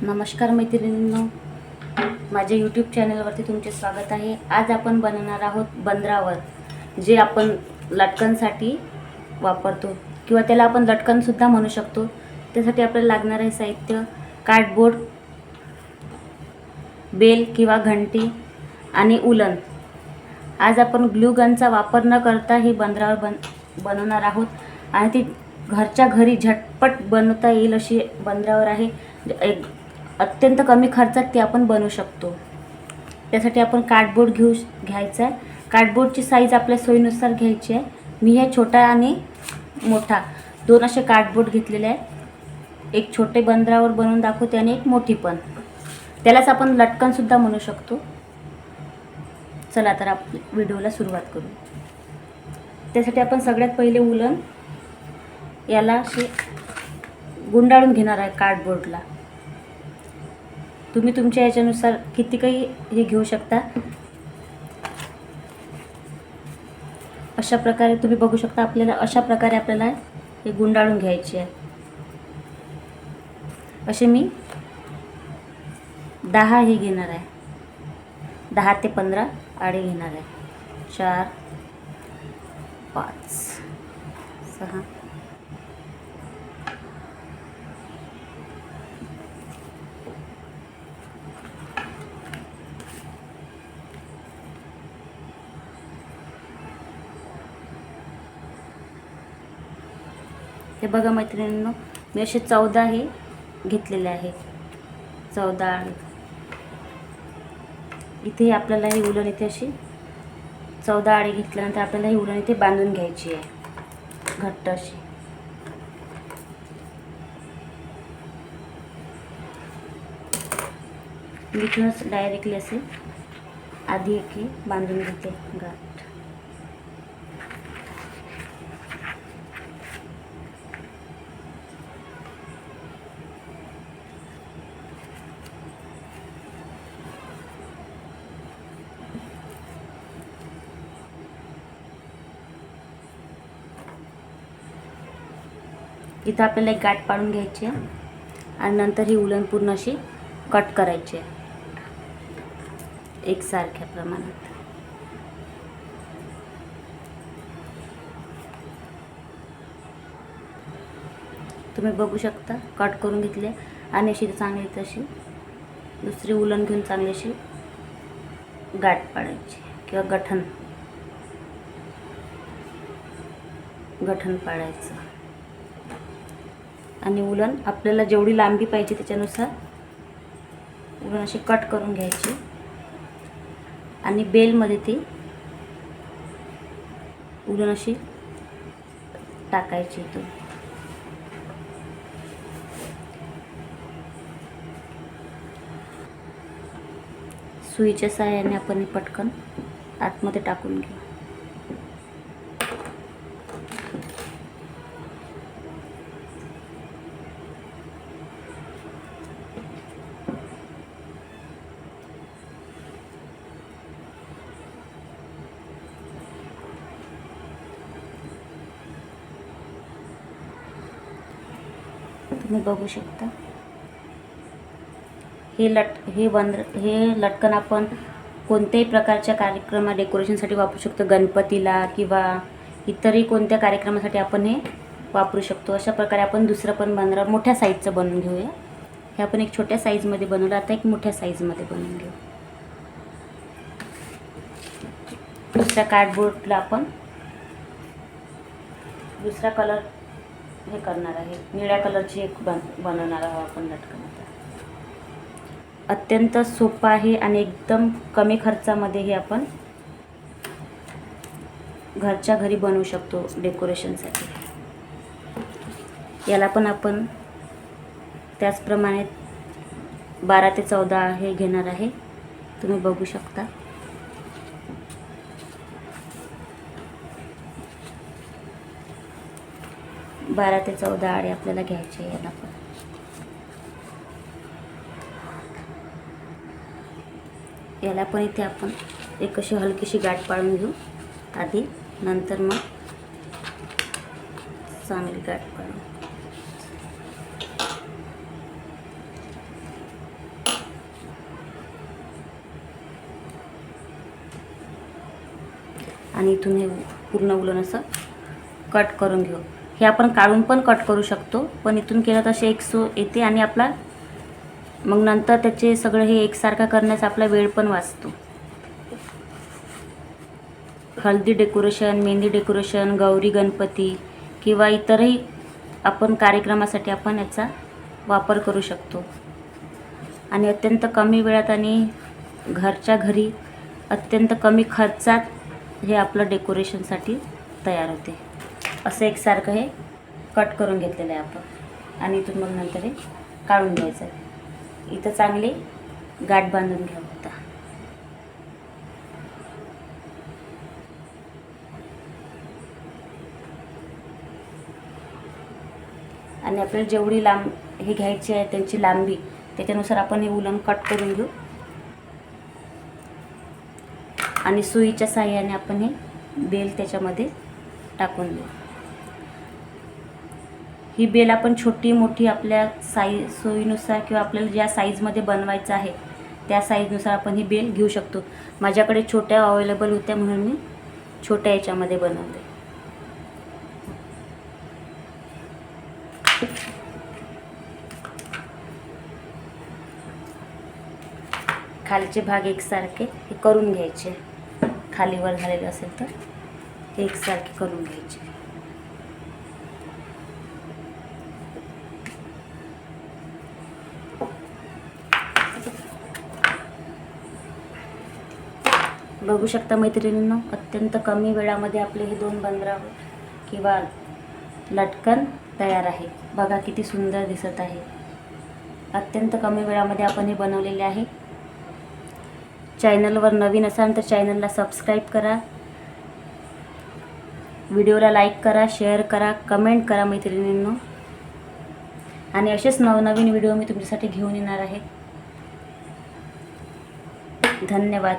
नमस्कार मैत्रिणींनो, माझ्या यूट्यूब चॅनलवरती तुमचे स्वागत आहे। आज आपण बनवणार आहोत बंदरावर, जे आपण लटकनसाठी वापरतो किंवा त्याला आपण लटकनसुद्धा म्हणू शकतो। त्यासाठी आपल्याला लागणार आहे साहित्य कार्डबोर्ड, बेल किंवा घंटी आणि उलन। आज आपण ग्लू गनचा वापर न करता ही बंदरावर बनवणार आहोत आणि ती घरच्या घरी झटपट बनवता येईल अशी बंदरावर आहे। एक अत्यंत कमी खर्चात ती आपण बनवू शकतो। त्यासाठी आपण कार्डबोर्ड घ्यायचा आहे। कार्डबोर्डची साईज आपल्या सोयीनुसार घ्यायची आहे। मी हे छोटा आणि मोठा दोन असे कार्डबोर्ड घेतलेले आहेत। एक छोटे बंदरावर बनवून दाखवते आणि एक मोठी पण, त्यालाच आपण लटकन सुद्धा म्हणू शकतो। चला तर आपण व्हिडिओला सुरुवात करू। त्यासाठी आपण सगळ्यात पहिले उलन याला असे गुंडाळून घेणार आहे कार्डबोर्डला। तुम्ही तुमच्या याच्यानुसार किती काही हे घेऊ शकता। अशा प्रकारे तुम्ही बघू शकता, आपल्याला अशा प्रकारे आपल्याला हे गुंडाळून घ्यायचे आहे। असे मी 10 हे घेणार आहे, 10 ते 15 आडे घेणार आहे। 4 5 6 हे बघा मैत्रिणींनो, मी असे 14 हे घेतलेले आहे। 14 आडे इथे आपल्याला ही उलन इथे अशी 14 आडे घेतल्यानंतर आपल्याला ही उलन इथे बांधून घ्यायची आहे घट्ट अशी। इथूनच डायरेक्टली असे आधी एक बांधून घेते गाठ। इथं आपल्याला एक गाठ पाडून घ्यायची आहे आणि नंतर ही उलन पूर्ण अशी कट करायची आहे एकसारख्या प्रमाणात। तुम्ही बघू शकता कट करून घेतले आणि अशी चांगली तशी दुसरी उलन घेऊन चांगली अशी गाठ पाडायची किंवा गठण पाडायचं। आणि उलन आपल्याला जेवढी लांबी पाहिजे त्याच्यानुसार उलन अशी कट करून घ्यायची आणि बेलमध्ये ती उलन अशी टाकायची। इथून सुईच्या सहाय्याने आपण पटकन आतमध्ये टाकून घेऊ। तुम्ही बघू शकता हे लटकन आपण कोणत्याही प्रकारच्या कार्यक्रमात डेकोरेशनसाठी वापरू शकतो। गणपतीला किंवा इतरही कोणत्या कार्यक्रमासाठी आपण हे वापरू शकतो। अशा प्रकारे आपण दुसरं पण बंदर मोठ्या साईजचं बनवून घेऊया। हे आपण एक छोट्या साईजमध्ये बनवलं, आता एक मोठ्या साईजमध्ये बनवून घेऊ। दुसऱ्या कार्डबोर्डला आपण दुसरा कलर हे करणार आहे, निळ्या कलरची एक बनवणार आहोत आपण लटकन। अत्यंत सोपं आहे आणि एकदम कमी खर्चामध्ये हे आपण घरच्या घरी बनवू शकतो डेकोरेशनसाठी। याला पण आपण त्याचप्रमाणे 12 ते 14 हे घेणार आहे। तुम्ही बघू शकता बारा ते 14 आडे आपल्याला घ्यायचे। याला पण इथे आपण एक अशी हलकीशी गाठ पाडून घेऊ आधी, नंतर मग चांगली गाठ पाडू। आणि इथून हे पूर्ण उलन असं कट करून घेऊ. हे आपण काढून पण कट करू शकतो, पण इथून केलं तर असे एकसो येते आणि आपला मग नंतर त्याचे सगळं हे एकसारखा करण्याचा आपला वेळ पण वाचतो. हळदी डेकोरेशन, मेहंदी डेकोरेशन, गौरी गणपती किंवा इतरही आपण कार्यक्रमासाठी आपण याचा वापर करू शकतो. आणि अत्यंत कमी वेळात आणि घरच्या घरी अत्यंत कमी खर्चात हे आपलं डेकोरेशनसाठी तयार होते. असं एकसारखं हे कट करून घेतलेलं आहे आपण आणि इथून मग नंतर हे काढून घ्यायचं आहे. इथं चांगली गाठ बांधून घ्यावं आता. आणि आपल्याला जेवढी लांब हे घ्यायची आहे त्यांची लांबी त्याच्यानुसार आपण हे उलन कट करून घेऊ आणि सुईच्या साहाय्याने आपण हे बेल त्याच्यामध्ये टाकून देऊ. ही बेल आपण छोटी मोठी आपल्या सोयीनुसार किंवा आपल्याला ज्या साईजमध्ये बनवायचं आहे त्या साईजनुसार आपण ही बेल घेऊ शकतो. माझ्याकडे छोट्या अवेलेबल होत्या म्हणून मी छोट्या याच्यामध्ये बनवले. खालचे भाग एकसारखे हे करून घ्यायचे. खालीवर झालेले असेल तर हे एकसारखे करून घ्यायचे. बघू शकता मैत्रिणींनो, अत्यंत कमी वेळामध्ये आपले हे 2 बंदरा किंवा लटकन तयार आहे. बघा किती सुंदर दिसत आहे. अत्यंत कमी वेळामध्ये आपण हे बनवलेले आहे. चॅनलवर नवीन असाल तर चॅनलला सबस्क्राईब करा, व्हिडिओला लाईक करा, शेअर करा, कमेंट करा मैत्रिणींनो. आणि असेच नवनवीन व्हिडिओ मी तुमच्यासाठी घेऊन येणार आहे. धन्यवाद.